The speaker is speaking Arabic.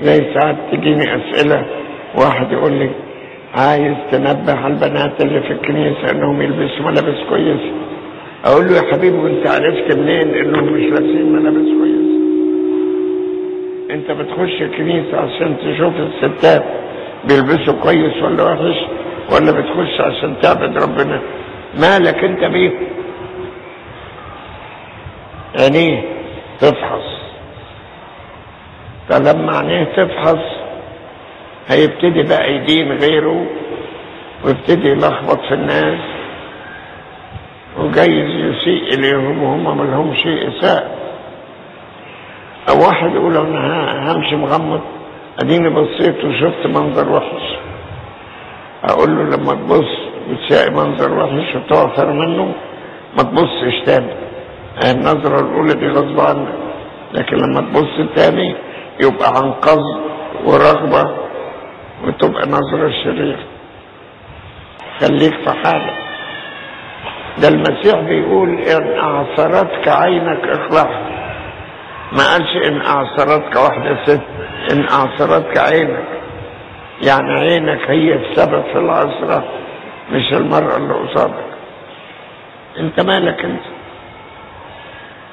زي ساعات تجيني اسئله، واحد يقول لي عايز تنبه على البنات اللي في الكنيسه انهم يلبسوا ملابس كويسه. اقول له يا حبيبي وانت عرفت منين انهم مش لابسين ملابس كويسه؟ انت بتخش الكنيسه عشان تشوف الستات بيلبسوا كويس ولا وحش، ولا بتخش عشان تعبد ربنا؟ مالك انت بيه؟ عينيه تفحص، فلما عينيه تفحص هيبتدي بقى يدين غيره ويبتدي يلخبط في الناس، وجايز يسيء اليهم وهم ما لهم شيء اساء. او واحد يقول انا همشي مغمض، اديني بصيت وشفت منظر وحش. اقول له لما تبص وتلاقي منظر وحش وتعثر منه ما تبصش تاني، النظرة الاولى دي غصب عنك، لكن لما تبص تاني يبقى عن قصد ورغبة وتبقى نظرة شريرة. خليك في حالك. ده المسيح بيقول ان اعثرتك عينك اخلعها، ما قالش ان اعثرتك واحدة ست، ان اعثرتك عينك، يعني عينك هي السبب في العثرة مش المرأة اللي قصادك. انت مالك انت؟